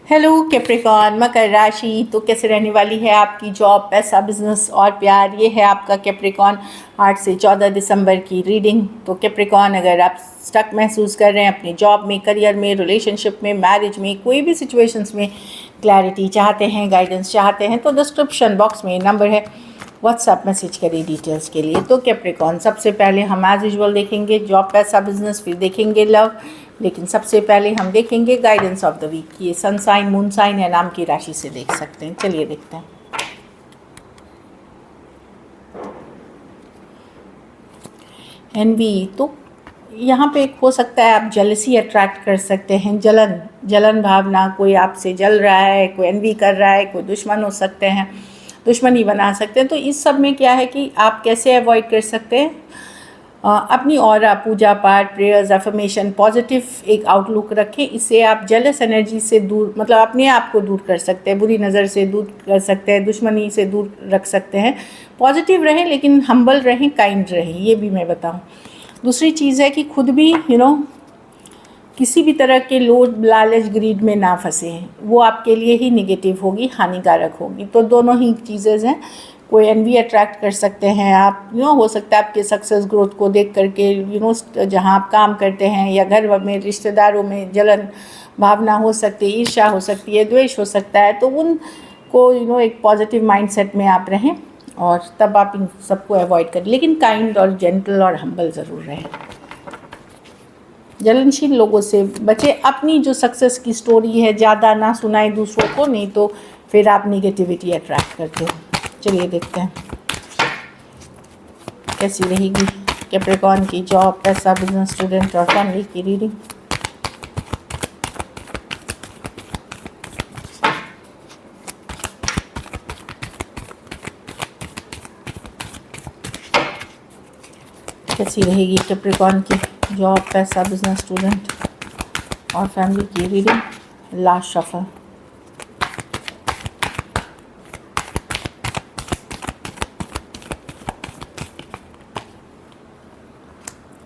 Hello Capricorn, मकर राशि तो कैसे रहने वाली है आपकी जॉब, पैसा, बिजनेस और प्यार। ये है आपका कैप्रिकॉन 8 से 14 दिसंबर की रीडिंग। तो कैप्रिकॉन, अगर आप स्टक महसूस कर रहे हैं अपनी जॉब में, करियर में, रिलेशनशिप में, मैरिज में, कोई भी सिचुएशंस में क्लैरिटी चाहते हैं, गाइडेंस चाहते हैं, तो डिस्क्रिप्शन बॉक्स में नंबर है, व्हाट्सएप मैसेज करिए डिटेल्स के लिए। तो कैप्रिकॉन, सबसे पहले हम एज यूजुअल देखेंगे जॉब, पैसा, बिजनेस, फिर देखेंगे लव, लेकिन सबसे पहले हम देखेंगे गाइडेंस ऑफ द वीक। ये सन साइन, मून साइन या नाम की राशि से देख सकते हैं। चलिए देखते हैं। एनवी, तो यहाँ पे हो सकता है आप जेलसी अट्रैक्ट कर सकते हैं, जलन भावना, कोई आपसे जल रहा है, कोई एनवी कर रहा है, कोई दुश्मन हो सकते हैं, दुश्मनी बना सकते हैं। तो इस सब में क्या है कि आप कैसे अवॉइड कर सकते हैं, अपनी ऑरा, पूजा पाठ, प्रेयर्स, अफर्मेशन, पॉजिटिव एक आउटलुक रखें। इससे आप जेलस एनर्जी से दूर, मतलब अपने आप को दूर कर सकते हैं, बुरी नज़र से दूर कर सकते हैं, दुश्मनी से दूर रख सकते हैं। पॉजिटिव रहें लेकिन हम्बल रहें, काइंड रहें, ये भी मैं बताऊं। दूसरी चीज़ है कि खुद भी किसी भी तरह के लोभ, लालच, ग्रीड में ना फंसे, वो आपके लिए ही निगेटिव होगी, हानिकारक होगी। तो दोनों ही चीज़ें हैं। कोई एनवी अट्रैक्ट कर सकते हैं आप, हो सकता है आपके सक्सेस ग्रोथ को देख करके जहाँ आप काम करते हैं या घर में रिश्तेदारों में जलन भावना हो सकती है, ईर्ष्या हो सकती है, द्वेष हो सकता है। तो उनको एक पॉजिटिव माइंडसेट में आप रहें और तब आप इन सबको अवॉइड करें, लेकिन काइंड और जेंटल और हम्बल ज़रूर रहें। जलनशील लोगों से बचे, अपनी जो सक्सेस की स्टोरी है ज़्यादा ना सुनाए दूसरों को, नहीं तो फिर आप निगेटिविटी अट्रैक्ट करते हैं। चलिए देखते हैं कैसी रहेगी कैप्रिकॉन की जॉब, पैसा, बिजनेस, स्टूडेंट और फैमिली की रीडिंग। कैसी रहेगी कैप्रिकॉन की जॉब, पैसा, बिजनेस, स्टूडेंट और फैमिली की रीडिंग। Last shuffle.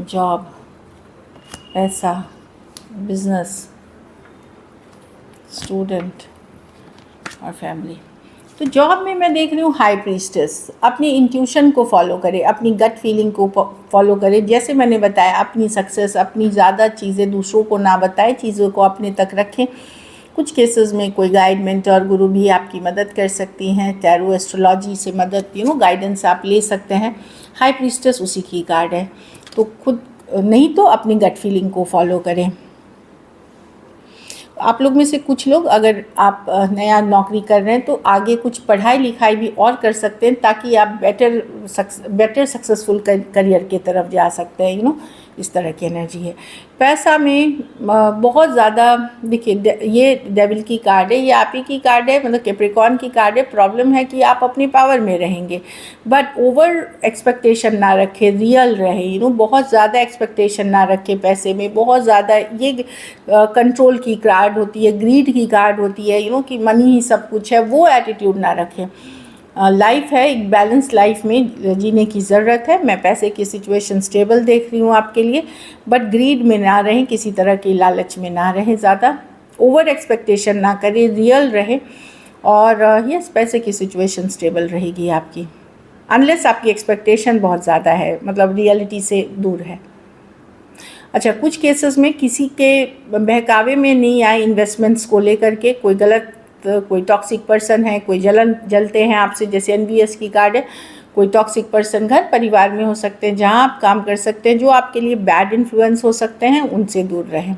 जॉब, पैसा, बिजनेस, स्टूडेंट और फैमिली। तो जॉब में मैं देख रही हूँ हाई प्रीस्टेस, अपनी इंट्यूशन को फॉलो करें, अपनी गट फीलिंग को फॉलो करें। जैसे मैंने बताया, अपनी सक्सेस, अपनी ज़्यादा चीज़ें दूसरों को ना बताएं, चीज़ों को अपने तक रखें। कुछ केसेस में कोई गाइड, मेंटर, गुरु भी आपकी मदद कर सकती हैं। टैरो एस्ट्रोलॉजी से मदद गाइडेंस आप ले सकते हैं। हाई प्रीस्टेस उसी की कार्ड है। तो खुद नहीं तो अपनी गट फीलिंग को फॉलो करें। आप लोग में से कुछ लोग, अगर आप नया नौकरी कर रहे हैं तो आगे कुछ पढ़ाई लिखाई भी और कर सकते हैं, ताकि आप बेटर सक्सेसफुल करियर की तरफ जा सकते हैं। इस तरह की एनर्जी है। पैसा में बहुत ज़्यादा, देखिए ये डेविल की कार्ड है, ये आप ही की कार्ड है, मतलब कैप्रिकॉन की कार्ड है। प्रॉब्लम है कि आप अपने पावर में रहेंगे, बट ओवर एक्सपेक्टेशन ना रखें, रियल रहे। बहुत ज़्यादा एक्सपेक्टेशन ना रखें पैसे में, बहुत ज़्यादा। ये कंट्रोल की कार्ड होती है, ग्रीड की कार्ड होती है, कि मनी ही सब कुछ है, वो एटीट्यूड ना रखें। लाइफ है, एक बैलेंस लाइफ में जीने की ज़रूरत है। मैं पैसे की सिचुएशन स्टेबल देख रही हूँ आपके लिए, बट ग्रीड में ना रहें, किसी तरह की लालच में ना रहें, ज़्यादा ओवर एक्सपेक्टेशन ना करें, रियल रहें। और यस, पैसे की सिचुएशन स्टेबल रहेगी आपकी, अनलेस आपकी एक्सपेक्टेशन बहुत ज़्यादा है, मतलब रियलिटी से दूर है। अच्छा, कुछ केसेस में किसी के बहकावे में नहीं आए इन्वेस्टमेंट्स को लेकर के, कोई गलत, कोई टॉक्सिक पर्सन है, कोई जलते हैं आपसे, जैसे एनवीएस की कार्ड है। कोई टॉक्सिक पर्सन घर परिवार में हो सकते हैं, जहां आप काम कर सकते हैं, जो आपके लिए बैड इन्फ्लुएंस हो सकते हैं, उनसे दूर रहें।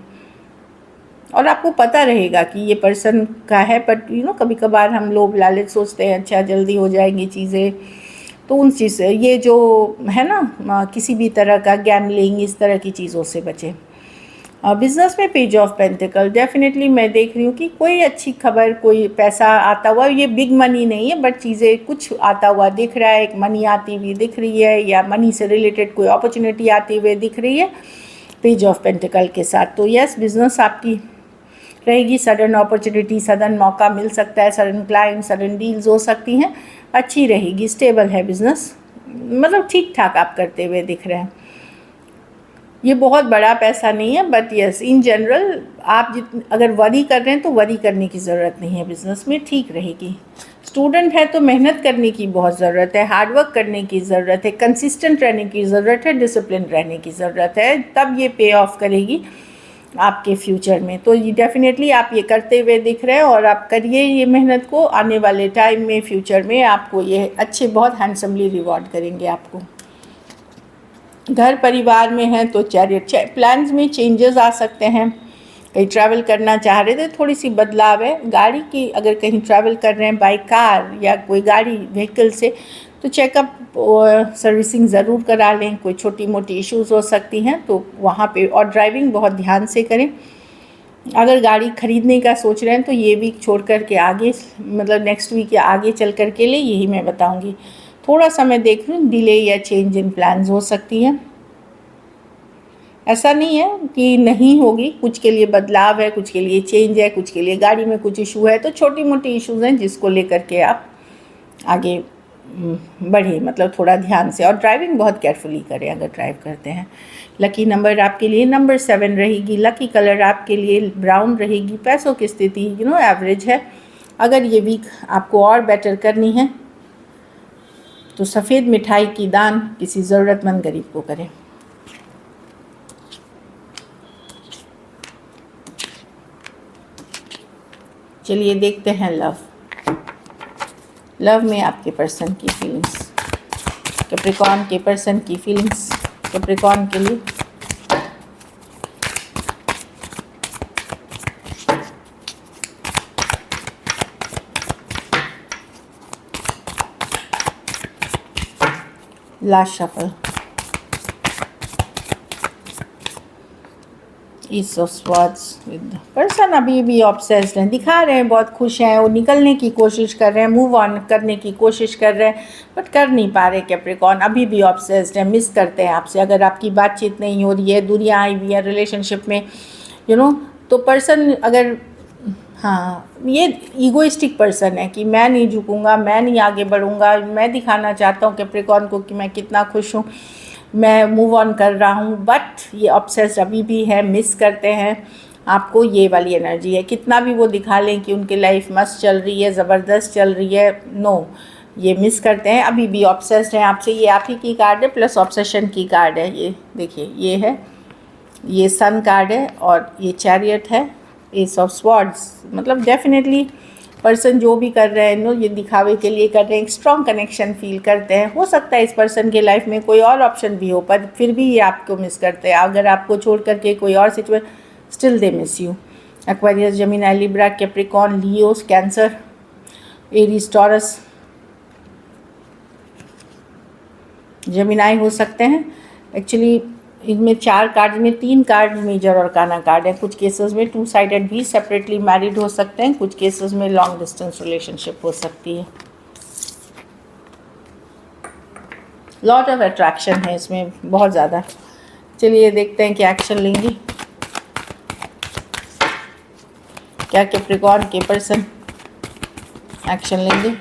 और आपको पता रहेगा कि ये पर्सन का है, बट कभी कभार हम लोग लालच सोचते हैं, अच्छा जल्दी हो जाएंगी चीज़ें, तो उन चीज़ से, ये जो है ना, किसी भी तरह का गैम्बलिंग, इस तरह की चीज़ों से बचें। बिज़नेस में पेज ऑफ पेंटिकल, डेफिनेटली मैं देख रही हूँ कि कोई अच्छी खबर, कोई पैसा आता हुआ, ये बिग मनी नहीं है, बट चीज़ें कुछ आता हुआ दिख रहा है, एक मनी आती हुई दिख रही है, या मनी से रिलेटेड कोई अपॉर्चुनिटी आती हुई दिख रही है पेज ऑफ पेंटिकल के साथ। तो यस, बिज़नेस आपकी रहेगी, सडन अपॉर्चुनिटी, सडन मौका मिल सकता है, सडन क्लाइंट, सडन डील्स हो सकती हैं, अच्छी रहेगी, स्टेबल है बिज़नेस, मतलब ठीक ठाक आप करते हुए दिख रहे हैं। ये बहुत बड़ा पैसा नहीं है, बट यस इन जनरल आप अगर वरी कर रहे हैं तो वरी करने की ज़रूरत नहीं है, बिज़नेस में ठीक रहेगी। स्टूडेंट है तो मेहनत करने की बहुत ज़रूरत है, हार्डवर्क करने की ज़रूरत है, कंसिस्टेंट रहने की ज़रूरत है, डिसिप्लिन रहने की ज़रूरत है, तब ये पे ऑफ करेगी आपके फ्यूचर में। तो ये डेफिनेटली आप ये करते हुए दिख रहे हैं और आप करिए ये मेहनत को, आने वाले टाइम में फ्यूचर में आपको ये अच्छे बहुत हैंडसमली रिवॉर्ड करेंगे आपको। घर परिवार में है तो चैरियट प्लान्स में चेंजेस आ सकते हैं, कहीं ट्रैवल करना चाह रहे थे थोड़ी सी बदलाव है। गाड़ी की अगर कहीं ट्रैवल कर रहे हैं बाय कार या कोई गाड़ी व्हीकल से, तो चेकअप सर्विसिंग ज़रूर करा लें, कोई छोटी मोटी इश्यूज़ हो सकती हैं तो वहाँ पे, और ड्राइविंग बहुत ध्यान से करें। अगर गाड़ी ख़रीदने का सोच रहे हैं तो ये वीक छोड़ कर के आगे, मतलब नेक्स्ट वीक या आगे चल कर के लिए यही मैं बताऊँगी। थोड़ा सा मैं देख रही हूँ डिले या चेंज इन प्लान्स हो सकती है। ऐसा नहीं है कि नहीं होगी, कुछ के लिए बदलाव है, कुछ के लिए चेंज है, कुछ के लिए गाड़ी में कुछ इशू है, तो छोटी मोटी इश्यूज़ हैं जिसको लेकर के आप आगे बढ़े, मतलब थोड़ा ध्यान से, और ड्राइविंग बहुत केयरफुली करें अगर ड्राइव करते हैं। लकी नंबर आपके लिए नंबर 7 रहेगी। लकी कलर आपके लिए ब्राउन रहेगी। पैसों की स्थिति एवरेज है। अगर ये वीक आपको और बेटर करनी है तो सफ़ेद मिठाई की दान किसी ज़रूरतमंद गरीब को करें। चलिए देखते हैं लव में आपके पर्सन की फीलिंग्स, कैप्रिकॉर्न के पर्सन की फीलिंग्स कैप्रिकॉर्न के लिए। Last shuffle, east of swords. With person अभी भी ऑब्सेस्ड हैं, दिखा रहे हैं बहुत खुश हैं, वो निकलने की कोशिश कर रहे हैं, मूव ऑन करने की कोशिश कर रहे हैं, बट कर नहीं पा रहे। कैप्रिकॉर्न अभी भी ऑब्सेस्ड हैं, मिस करते हैं आपसे। अगर आपकी बातचीत नहीं हो रही है, दूरियां आई हुई है रिलेशनशिप में, तो पर्सन अगर, हाँ, ये ईगोइस्टिक पर्सन है कि मैं नहीं झुकूंगा, मैं नहीं आगे बढ़ूंगा, मैं दिखाना चाहता हूँ कैप्रिकॉर्न को कि मैं कितना खुश हूँ, मैं मूव ऑन कर रहा हूँ, बट ये ऑब्सेस्ड अभी भी है, मिस करते हैं आपको। ये वाली एनर्जी है, कितना भी वो दिखा लें कि उनकी लाइफ मस्त चल रही है, ज़बरदस्त चल रही है, नो, ये मिस करते हैं, अभी भी ऑब्सेस्ड हैं आपसे। ये आप ही की कार्ड है, प्लस ऑब्सेशन की कार्ड है। ये देखिए, ये है, ये सन कार्ड है और ये चैरियट है, एस ऑफ स्वॉर्ड्स। मतलब डेफिनेटली पर्सन जो भी कर रहे हैं ये दिखावे के लिए कर रहे हैं, एक स्ट्रॉन्ग कनेक्शन फील करते हैं। हो सकता है इस पर्सन के लाइफ में कोई और ऑप्शन भी हो, पर फिर भी ये आपको मिस करते हैं। अगर आपको छोड़ करके कोई और situation, still they miss you. Aquarius, Gemini, Libra, Capricorn, Leo, cancer, Aries, taurus, Gemini हो सकते हैं। एक्चुअली इनमें 4 कार्ड में 3 कार्ड मेजर और काना कार्ड है। कुछ केसेस में 2 साइडेड भी सेपरेटली मैरिड हो सकते हैं, कुछ केसेस में लॉन्ग डिस्टेंस रिलेशनशिप हो सकती है। लॉट ऑफ अट्रैक्शन है इसमें, बहुत ज़्यादा। चलिए देखते हैं क्या एक्शन लेंगी, क्या कैप्रिकॉर्न के पर्सन एक्शन लेंगे।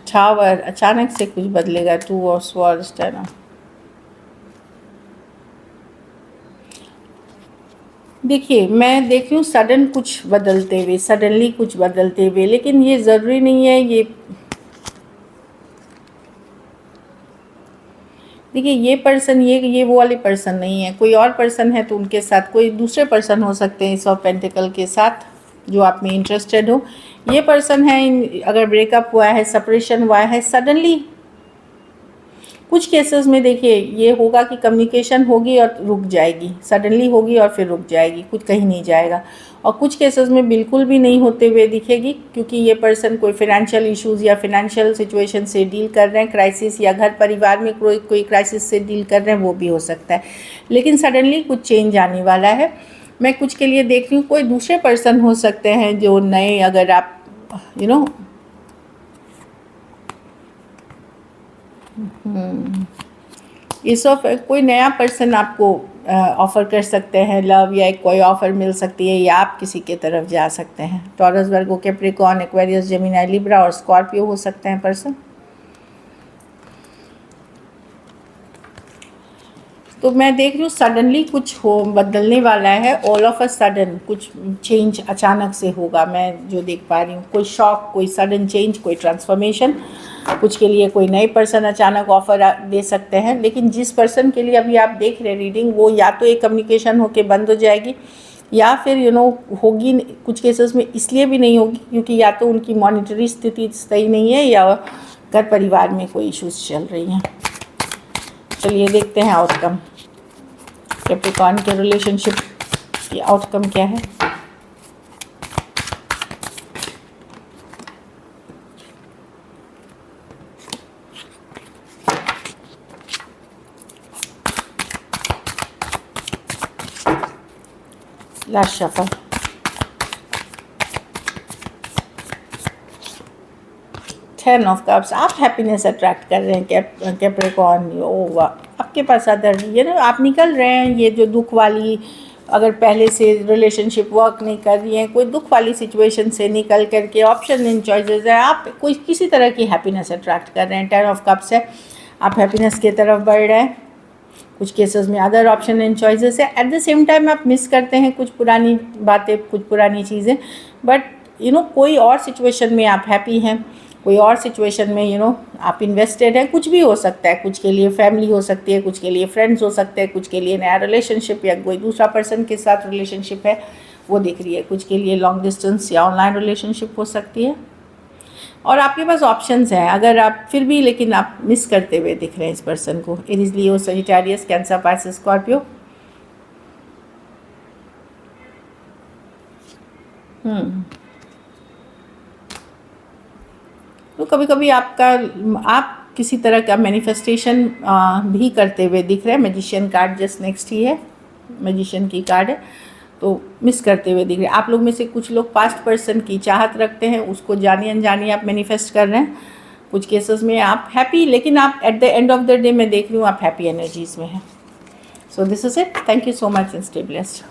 टावर, अचानक से कुछ बदलेगा। 2 ऑफ स्वॉर्ड्स है ना। देखिए, मैं देख रही हूँ सडन कुछ बदलते हुए, सडनली कुछ बदलते हुए, लेकिन ये ज़रूरी नहीं है। ये देखिए, ये पर्सन ये वो वाले पर्सन नहीं है, कोई और पर्सन है तो उनके साथ कोई दूसरे पर्सन हो सकते हैं इस ऑफ पेंटिकल के साथ, जो आप में इंटरेस्टेड हो। ये पर्सन है, अगर ब्रेकअप हुआ है, सेपरेशन हुआ है, सडनली कुछ केसेस में देखिए ये होगा कि कम्युनिकेशन होगी और रुक जाएगी, सडनली होगी और फिर रुक जाएगी, कुछ कहीं नहीं जाएगा। और कुछ केसेस में बिल्कुल भी नहीं होते हुए दिखेगी, क्योंकि ये पर्सन कोई फाइनेंशियल इश्यूज़ या फाइनेंशियल सिचुएशन से डील कर रहे हैं, क्राइसिस, या घर परिवार में कोई क्राइसिस से डील कर रहे हैं, वो भी हो सकता है। लेकिन सडनली कुछ चेंज आने वाला है। मैं कुछ के लिए देख रही हूँ, कोई दूसरे पर्सन हो सकते हैं जो नए, अगर आप इस ऑफ कोई नया पर्सन आपको ऑफ़र कर सकते हैं, लव या कोई ऑफ़र मिल सकती है, या आप किसी के तरफ जा सकते हैं। टॉरस, वर्गो, कैप्रिकॉर्न, एक्वेरियस, जेमिनी, लिब्रा और स्कॉर्पियो हो सकते हैं पर्सन। तो मैं देख रही हूँ सडनली कुछ हो बदलने वाला है, ऑल ऑफ अ सडन कुछ चेंज अचानक से होगा। मैं जो देख पा रही हूँ कोई शॉक, कोई सडन चेंज, कोई ट्रांसफॉर्मेशन। कुछ के लिए कोई नए पर्सन अचानक ऑफर दे सकते हैं, लेकिन जिस पर्सन के लिए अभी आप देख रहे हैं रीडिंग, वो या तो एक कम्युनिकेशन होके बंद हो जाएगी, या फिर होगी। कुछ केसेस में इसलिए भी नहीं होगी क्योंकि या तो उनकी मॉनिटरी स्थिति सही नहीं है, या घर परिवार में कोई इश्यूज चल रही हैं। चलिए देखते हैं आउटकम, कैप्रिकॉर्न के रिलेशनशिप की आउटकम क्या है। Last shuffle, ten of cups. आप हैप्पीनेस अट्रैक्ट कर रहे हैं कैप्रिकॉर्न। ओ वाह, आपके पास अदर आप निकल रहे हैं ये जो दुख वाली, अगर पहले से रिलेशनशिप वर्क नहीं कर रही है, कोई दुख वाली सिचुएशन से निकल करके ऑप्शन इन चॉइसेस है, आप कोई किसी तरह की हैप्पीनेस अट्रैक्ट कर रहे हैं। टेन ऑफ कप्स है, आप हैप्पीनेस की तरफ बढ़ रहे हैं। कुछ केसेस में अदर ऑप्शन एंड चॉइसेस है। एट द सेम टाइम आप मिस करते हैं कुछ पुरानी बातें, कुछ पुरानी चीज़ें, बट कोई और सिचुएशन में आप हैप्पी हैं, कोई और सिचुएशन में आप इन्वेस्टेड हैं। कुछ भी हो सकता है, कुछ के लिए फैमिली हो सकती है, कुछ के लिए फ्रेंड्स हो सकते हैं, कुछ के लिए नया रिलेशनशिप या कोई दूसरा पर्सन के साथ रिलेशनशिप है वो दिख रही है। कुछ के लिए लॉन्ग डिस्टेंस या ऑनलाइन रिलेशनशिप हो सकती है। और आपके पास ऑप्शंस हैं, अगर आप फिर भी लेकिन आप मिस करते हुए दिख रहे हैं इस पर्सन को। एरीज, लियो, सजिटेरियस, कैंसर, पाइसेस, स्कॉर्पियो। तो कभी कभी आप किसी तरह का मैनिफेस्टेशन भी करते हुए दिख रहे हैं। मैजिशियन कार्ड जस्ट नेक्स्ट ही है, मैजिशियन की कार्ड है, तो मिस करते हुए दिख रहे हैं। आप लोग में से कुछ लोग पास्ट पर्सन की चाहत रखते हैं, उसको जानी अनजानी आप मैनिफेस्ट कर रहे हैं। कुछ केसेस में आप हैप्पी, लेकिन आप at the end of the day मैं देख रही हूँ आप हैप्पी एनर्जीज़ में हैं। So this is it. Thank you so much and stay blessed.